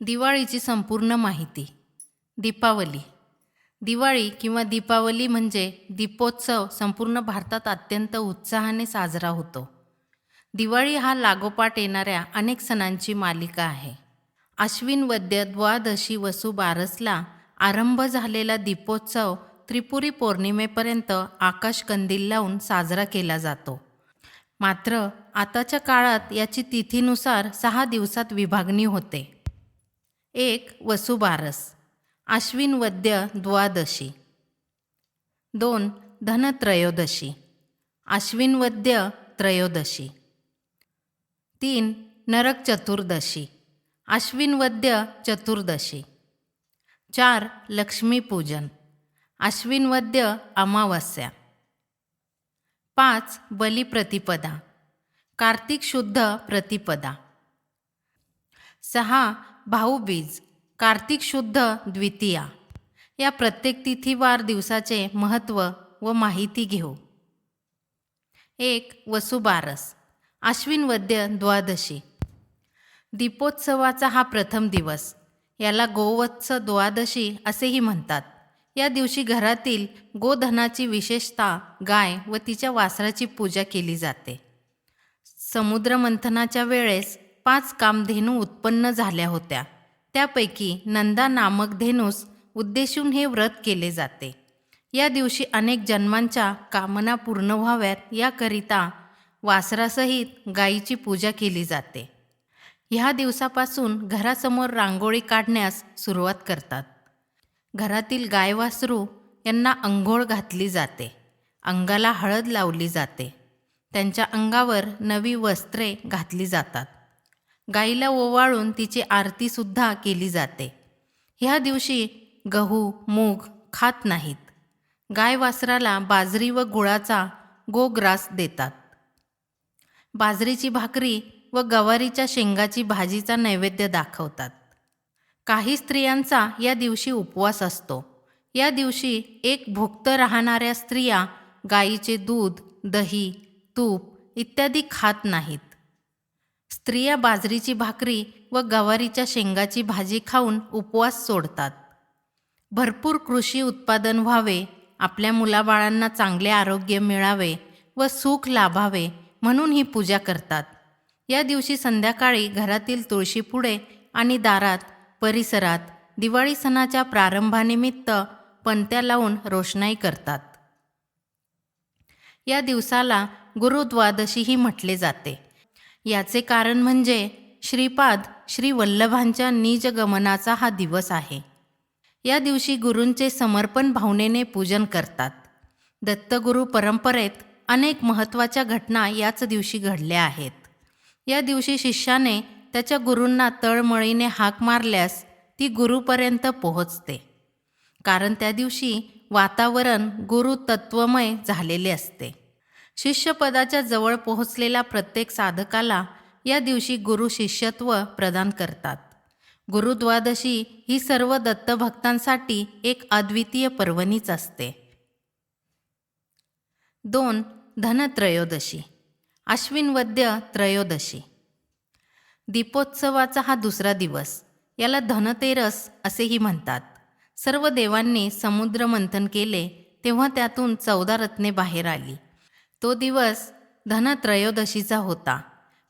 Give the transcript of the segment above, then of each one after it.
दिवाळीची संपूर्ण माहिती. दीपावली. दिवाळी किंवा दीपावली म्हणजे दीपोत्सव संपूर्ण भारतात अत्यंत उत्साहाने साजरा होतो. दिवाळी हा लागोपाठ येणाऱ्या अनेक सणांची मालिका आहे. आश्विन वद्य द्वादशी वसु बारसला आरंभ झालेला दीपोत्सव त्रिपुरी पौर्णिमेपर्यंत आकाशकंदील लावून साजरा केला जातो. मात्र आताच्या काळात याची तिथीनुसार 6 दिवसात विभागणी होते. 1. वसुबारस, आश्विन वद्य द्वादशी. 2. धनत्रयोदशी, आश्विन वद्य त्रयोदशी. 3. नरक चतुर्दशी, आश्विन वद्य चतुर्दशी. 4. लक्ष्मीपूजन, आश्विन वद्य अमावस्या. 5. बलिप्रतिपदा, कार्तिक शुद्ध प्रतिपदा. 6. भाऊबीज, कार्तिक शुद्ध द्वितीया. या प्रत्येक तिथीवार दिवसाचे महत्त्व व माहिती घेऊ. 1. वसुबारस, आश्विन वद्य द्वादशी. दीपोत्सवाचा हा प्रथम दिवस. याला गोवत्स द्वादशी असेही म्हणतात. या दिवशी घरातील गोधनाची विशेषतः गाय व तिच्या वासराची पूजा केली जाते. समुद्रमंथनाच्या वेळेस 5 कामधेनू उत्पन्न झाल्या होत्या. त्यापैकी नंदा नामक धेनूस उद्देशून हे व्रत केले जाते. या दिवशी अनेक जन्मांच्या कामना पूर्ण व्हाव्यात याकरिता वासरासहित गायीची पूजा केली जाते. ह्या दिवसापासून घरासमोर रांगोळी काढण्यास सुरुवात करतात. घरातील गाय वासरू यांना अंघोळ घातली जाते. अंगाला हळद लावली जाते. त्यांच्या अंगावर नवी वस्त्रे घातली जातात. गाईला ओवाळून तिची आरतीसुद्धा केली जाते. ह्या दिवशी गहू मूग खात नाहीत. गाय वासराला बाजरी व गुळाचा गोग्रास देतात. बाजरीची भाकरी व गवारीच्या शेंगाची भाजीचा नैवेद्य दाखवतात. काही स्त्रियांचा या दिवशी उपवास असतो. या दिवशी एक भुक्त राहणाऱ्या स्त्रिया गाईचे दूध, दही, तूप इत्यादी खात नाहीत. स्त्रिया बाजरीची भाकरी व गवारीच्या शेंगाची भाजी खाऊन उपवास सोडतात. भरपूर कृषी उत्पादन व्हावे, आपल्या मुलाबाळांना चांगले आरोग्य मिळावे व सुख लाभावे म्हणून ही पूजा करतात. या दिवशी संध्याकाळी घरातील तुळशीपुढे आणि दारात परिसरात दिवाळी सणाच्या प्रारंभानिमित्त पणत्या लावून रोषणाई करतात. या दिवसाला गुरुद्वादशीही म्हटले जाते. याचे कारण म्हणजे श्रीपाद श्री वल्लभांच्या निजगमनाचा हा दिवस आहे. या दिवशी गुरूंचे समर्पण भावनेने पूजन करतात. दत्तगुरू परंपरेत अनेक महत्त्वाच्या घटना याच दिवशी घडल्या आहेत. या दिवशी शिष्याने त्याच्या गुरूंना तळमळीने हाक मारल्यास ती गुरूपर्यंत पोहोचते. कारण त्या दिवशी वातावरण गुरुतत्वमय झालेले असते. शिष्यपदाच्या जवळ पोहोचलेल्या प्रत्येक साधकाला या दिवशी गुरु शिष्यत्व प्रदान करतात. गुरुद्वादशी ही सर्व दत्तभक्तांसाठी एक अद्वितीय पर्वणीच असते. 2. धनत्रयोदशी, आश्विन वद्य त्रयोदशी. दीपोत्सवाचा हा दुसरा दिवस. याला धनतेरस असेही म्हणतात. सर्व देवांनी समुद्र मंथन केले तेव्हा त्यातून 14 रत्ने बाहेर आली. तो दिवस धनत्रयोदशीचा होता.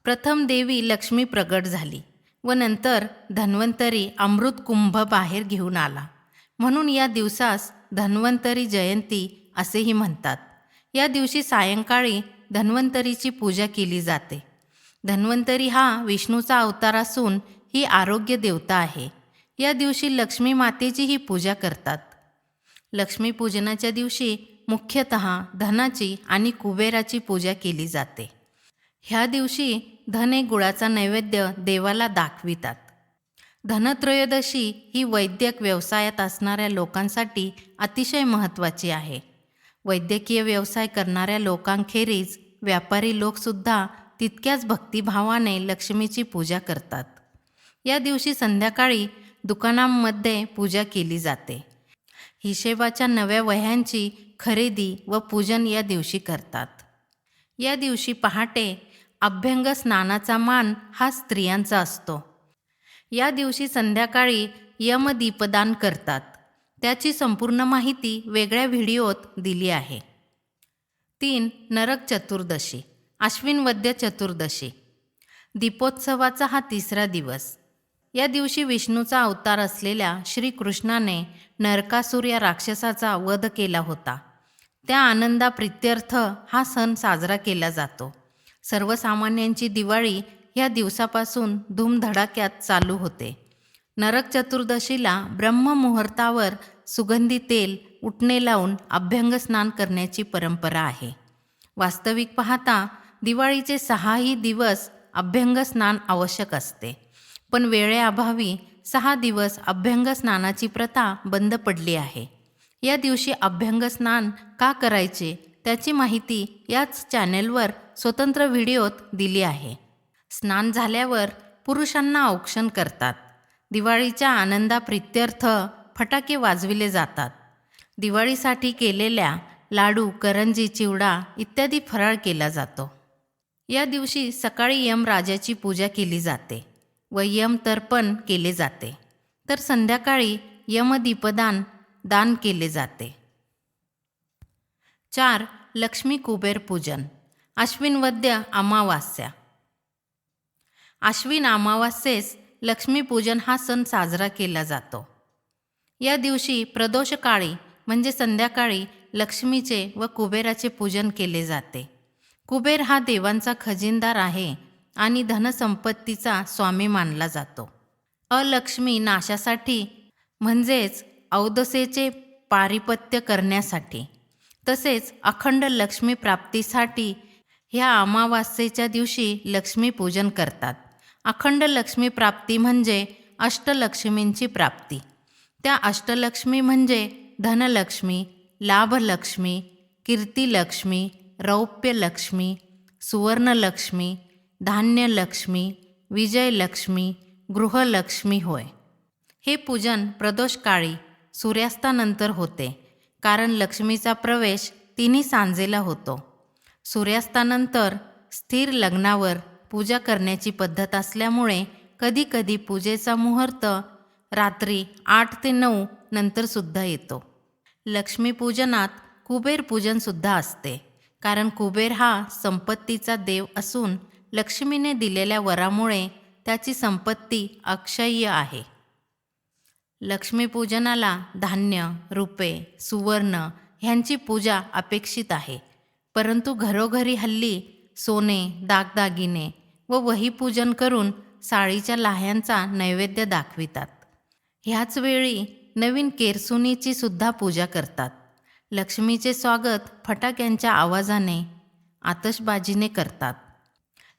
प्रथम देवी लक्ष्मी प्रगट झाली व नंतर धन्वंतरी अमृत कुंभ बाहेर घेऊन आला. म्हणून या दिवसास धन्वंतरी जयंती असेही म्हणतात. या दिवशी सायंकाळी धन्वंतरीची पूजा केली जाते. धन्वंतरी हा विष्णूचा अवतार असून ही आरोग्य देवता आहे. या दिवशी लक्ष्मी मातेचीही पूजा करतात. लक्ष्मीपूजनाच्या दिवशी मुख्यतः धनाची आणि कुबेराची पूजा केली जाते. ह्या दिवशी धने गुळाचा नैवेद्य देवाला दाखवितात. धनत्रयोदशी ही वैद्यक व्यवसायात असणाऱ्या लोकांसाठी अतिशय महत्त्वाची आहे. वैद्यकीय व्यवसाय करणाऱ्या लोकांखेरीज व्यापारी लोकसुद्धा तितक्याच भक्तिभावाने लक्ष्मीची पूजा करतात. या दिवशी संध्याकाळी दुकानांमध्ये पूजा केली जाते. हिशेबाच्या नव्या वह्यांची खरेदी व पूजन या दिवशी करतात. या दिवशी पहाटे अभ्यंग स्नानाचा मान हा स्त्रियांचा असतो. या दिवशी संध्याकाळी यमदीपदान करतात. त्याची संपूर्ण माहिती वेगळ्या व्हिडिओत दिली आहे. 3. नरक चतुर्दशी, आश्विन वद्य चतुर्दशी. दीपोत्सवाचा हा तिसरा दिवस. या दिवशी विष्णूचा अवतार असलेल्या श्रीकृष्णाने नरकासूर या राक्षसाचा वध केला होता. त्या आनंदाप्रित्यर्थ हा सण साजरा केला जातो. सर्वसामान्यांची दिवाळी ह्या दिवसापासून धूमधडाक्यात चालू होते. नरक चतुर्दशीला ब्रह्ममुहूर्तावर सुगंधी तेल, उटणे लावून अभ्यंग स्नान करण्याची परंपरा आहे. वास्तविक पाहता दिवाळीचे 6ही दिवस अभ्यंग स्नान आवश्यक असते, पण वेळेअभावी 6 दिवस अभ्यंग स्नानाची प्रथा बंद पडली आहे. या दिवशी अभ्यंग स्नान का करायचे त्याची माहिती याच चॅनेलवर स्वतंत्र व्हिडिओत दिली आहे. स्नान झाल्यावर पुरुषांना औक्षण करतात. दिवाळीच्या आनंदाप्रित्यर्थ फटाके वाजविले जातात. दिवाळीसाठी केलेल्या लाडू, करंजी, चिवडा इत्यादी फराळ केला जातो. या दिवशी सकाळी यमराजाची पूजा केली जाते व यमतर्पण केले जाते, तर संध्याकाळी यमदीपदान केले जाते. 4. लक्ष्मी कुबेर पूजन, आश्विन वद्य अमावास्या. आश्विन अमावास्येस लक्ष्मीपूजन हा सण साजरा केला जातो. या दिवशी प्रदोषकाळी म्हणजे संध्याकाळी लक्ष्मीचे व कुबेराचे पूजन केले जाते. कुबेर हा देवांचा खजिनदार आहे आणि धनसंपत्तीचा स्वामी मानला जातो. अलक्ष्मी नाशासाठी म्हणजेच औदसेचे पारिपत्य करण्यासाठी तसेच अखंड लक्ष्मी प्राप्तीसाठी ह्या अमावास्येच्या दिवशी लक्ष्मीपूजन करतात. अखंड लक्ष्मी प्राप्ती म्हणजे अष्टलक्ष्मींची प्राप्ती. त्या अष्टलक्ष्मी म्हणजे धनलक्ष्मी, लाभलक्ष्मी, कीर्तिलक्ष्मी, रौप्यलक्ष्मी, सुवर्णलक्ष्मी, धान्यलक्ष्मी, विजयलक्ष्मी, गृहलक्ष्मी होय. हे पूजन प्रदोषकाळी सूर्यास्तानंतर होते, कारण लक्ष्मीचा प्रवेश तिन्ही सांजेला होतो. सूर्यास्तानंतर स्थिर लग्नावर पूजा करण्याची पद्धत असल्यामुळे कधीकधी पूजेचा मुहूर्त रात्री 8 ते 9 नंतरसुद्धा येतो. लक्ष्मीपूजनात कुबेर पूजनसुद्धा असते, कारण कुबेर हा संपत्तीचा देव असून लक्ष्मीने दिलेल्या वरामुळे त्याची संपत्ती अक्षय्य आहे. लक्ष्मीपूजनाला धान्य, रुपे, सुवर्ण ह्यांची पूजा अपेक्षित आहे, परंतु घरोघरी हल्ली सोने, दागदागिने व वहीपूजन करून साळीच्या लाह्यांचा नैवेद्य दाखवितात. ह्याच वेळी नवीन केरसुनीची सुद्धा पूजा करतात. लक्ष्मीचे स्वागत फटाक्यांच्या आवाजाने, आतषबाजीने करतात.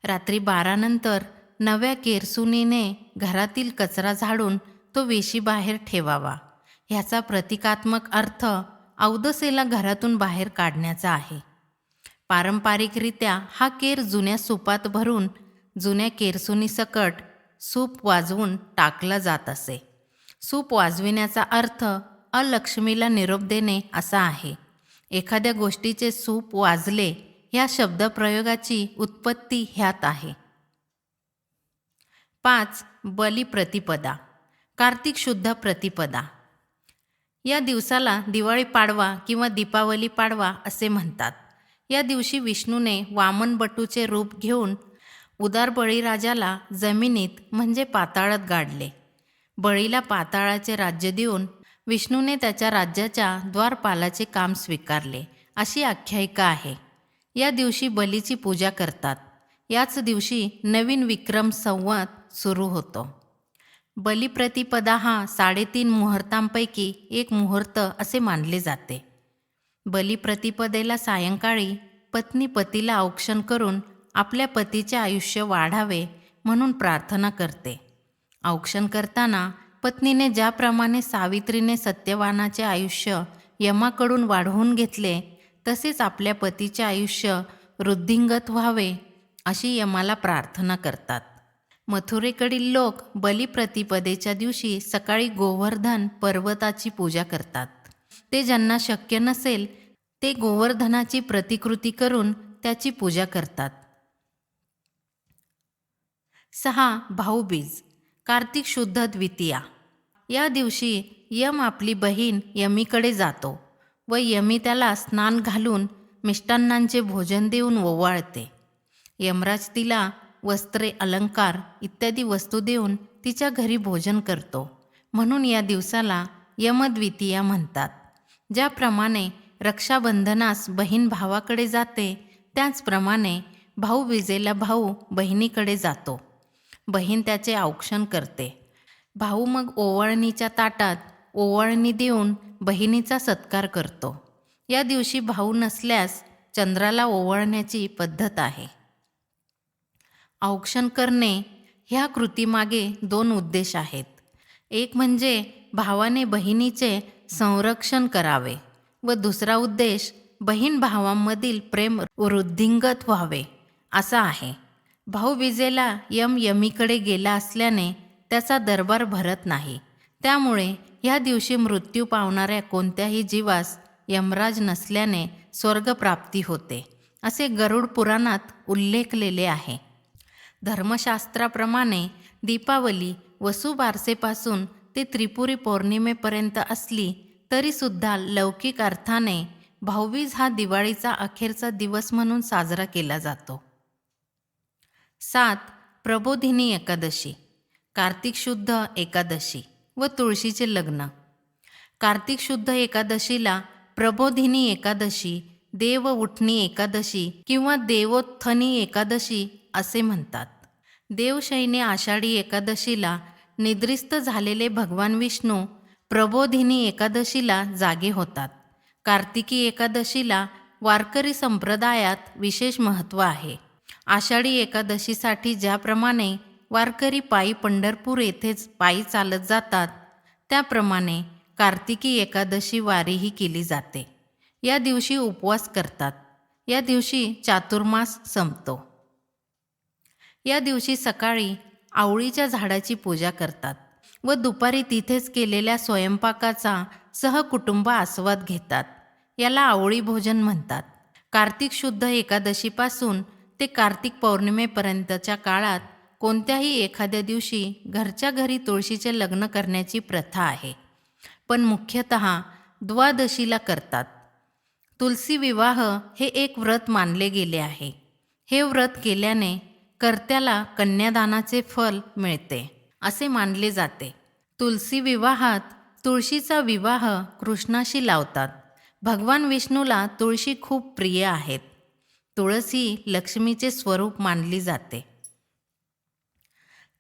रात्री 12 नंतर नव्या केरसुनीने घरातील कचरा झाडून तो वेशीबाहेर ठेवावा. ह्याचा प्रतिकात्मक अर्थ औदसेला घरातून बाहेर काढण्याचा आहे. पारंपरिकरित्या हा केर जुन्या सूपात भरून जुन्या केरसुनीसकट सूप वाजवून टाकला जात असे. सूप वाजविण्याचा अर्थ अलक्ष्मीला निरोप देणे असा आहे. एखाद्या गोष्टीचे सूप वाजले ह्या शब्दप्रयोगाची उत्पत्ती ह्यात आहे. 5. बलिप्रतिपदा, कार्तिक शुद्ध प्रतिपदा. या दिवसाला दिवाळी पाडवा किंवा दीपावली पाडवा असे म्हणतात. या दिवशी विष्णूने वामन बटूचे रूप घेऊन उदार बळीराजाला जमिनीत म्हणजे पाताळात गाडले. बळीला पाताळाचे राज्य देऊन विष्णूने त्याच्या राज्याच्या द्वारपालाचे काम स्वीकारले अशी आख्यायिका आहे. या दिवशी बलीची पूजा करतात. याच दिवशी नवीन विक्रम संवत सुरू होतो. बलिप्रतिपदा हा 3.5 मुहूर्तांपैकी एक मुहूर्त असे मानले जाते. बलिप्रतिपदेला सायंकाळी पत्नी पतीला औक्षण करून आपल्या पतीचे आयुष्य वाढावे म्हणून प्रार्थना करते. औक्षण करताना पत्नीने ज्याप्रमाणे सावित्रीने सत्यवानाचे आयुष्य यमाकडून वाढवून घेतले, तसेच आपल्या पतीचे आयुष्य वृद्धिंगत व्हावे अशी यमाला प्रार्थना करतात. मथुरेकडील लोक बलिप्रतिपदेच्या दिवशी सकाळी गोवर्धन पर्वताची पूजा करतात. ते ज्यांना शक्य नसेल ते गोवर्धनाची प्रतिकृती करून त्याची पूजा करतात. 6. भाऊबीज, कार्तिक शुद्ध द्वितीया. या दिवशी यम आपली बहीण यमीकडे जातो व यमी त्याला स्नान घालून मिष्टान्नांचे भोजन देऊन ओवाळते. यमराज तिला वस्त्रे, अलंकार इत्यादी वस्तू देऊन तिच्या घरी भोजन करतो. म्हणून या दिवसाला यमद्वितीया म्हणतात. ज्याप्रमाणे रक्षाबंधनास बहीण भावाकडे जाते, त्याचप्रमाणे भाऊबीजेला भाऊ बहिणीकडे जातो. बहीण त्याचे औक्षण करते. भाऊ मग ओवाळणीच्या ताटात ओवाळणी देऊन बहिणीचा सत्कार करतो. या दिवशी भाऊ नसल्यास चंद्राला ओवाळण्याची पद्धत आहे. औक्षण करणे ह्या कृतीमागे 2 उद्देश आहेत. एक म्हणजे भावाने बहिणीचे संरक्षण करावे व दुसरा उद्देश बहीण भावांमधील प्रेम वृद्धिंगत व्हावे असा आहे. भाऊबीजेला यमीकडे गेला असल्याने त्याचा दरबार भरत नाही. त्यामुळे ह्या दिवशी मृत्यू पावणाऱ्या कोणत्याही जीवास यमराज नसल्याने स्वर्गप्राप्ती होते, असे गरुड पुराणात उल्लेखलेले आहे. धर्मशास्त्राप्रमाणे दीपावली वसुबारसेपासून ते त्रिपुरी पौर्णिमेपर्यंत असली तरीसुद्धा लौकिक अर्थाने भाऊबीज हा दिवाळीचा अखेरचा दिवस म्हणून साजरा केला जातो. 7. प्रबोधिनी एकादशी, कार्तिक शुद्ध एकादशी व तुळशीचे लग्न. कार्तिक शुद्ध एकादशीला प्रबोधिनी एकादशी, देव उठणी एकादशी किंवा देवोत्थनी एकादशी असे म्हणतात. देवशयनी आषाढी एकादशीला निद्रिस्त झालेले भगवान विष्णू प्रबोधिनी एकादशीला जागे होतात. कार्तिकी एकादशीला वारकरी संप्रदायात विशेष महत्त्व आहे. आषाढी एकादशीसाठी ज्याप्रमाणे वारकरी पायी पंढरपूर येथेच पायी चालत जातात, त्याप्रमाणे कार्तिकी एकादशी वारीही केली जाते. या दिवशी उपवास करतात. या दिवशी चातुर्मास संपतो. या दिवशी सकाळी आवळीच्या झाडाची पूजा करतात व दुपारी तिथेच केलेल्या स्वयंपाकाचा सहकुटुंब आस्वाद घेतात. याला आवळी भोजन म्हणतात. कार्तिक शुद्ध एकादशीपासून ते कार्तिक पौर्णिमेपर्यंतच्या काळात कोणत्याही एखाद्या दिवशी घरच्या घरी तुळशीचे लग्न करण्याची प्रथा आहे, पण मुख्यतः द्वादशीला करतात. तुलसी विवाह हे एक व्रत मानले गेले आहे. हे व्रत केल्याने कर्त्याला कन्यादानाचे फल मिळते असे मानले जाते. तुलसी विवाहात तुळशीचा विवाह कृष्णाशी लावतात. भगवान विष्णूला तुळशी खूप प्रिय आहेत. तुळस ही लक्ष्मीचे स्वरूप मानली जाते.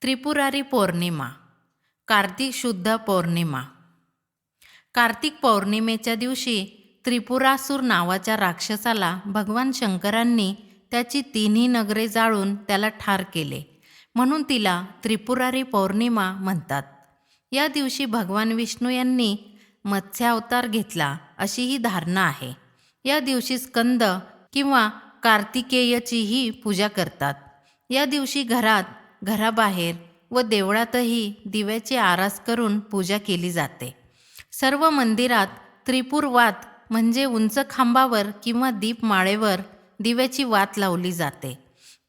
त्रिपुरारी पौर्णिमा, कार्तिक शुद्ध पौर्णिमा. कार्तिक पौर्णिमेच्या दिवशी त्रिपुरासूर नावाच्या राक्षसाला भगवान शंकरांनी त्याची 3ही नगरे जाळून त्याला ठार केले, म्हणून तिला त्रिपुरारी पौर्णिमा म्हणतात. या दिवशी भगवान विष्णू यांनी मत्स्यावतार घेतला अशी ही धारणा आहे. या दिवशी स्कंद किंवा कार्तिकेयचीही पूजा करतात. या दिवशी घरात, घराबाहेर व देवळातही दिव्याची आरास करून पूजा केली जाते. सर्व मंदिरात त्रिपुर वात म्हणजे उंच खांबावर किंवा दीपमाळेवर दिव्याची वात लावली जाते.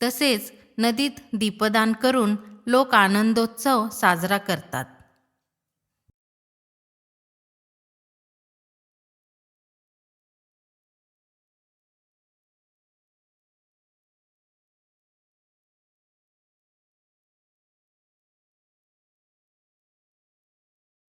तसेच नदीत दीपदान करून लोक आनंदोत्सव साजरा करतात.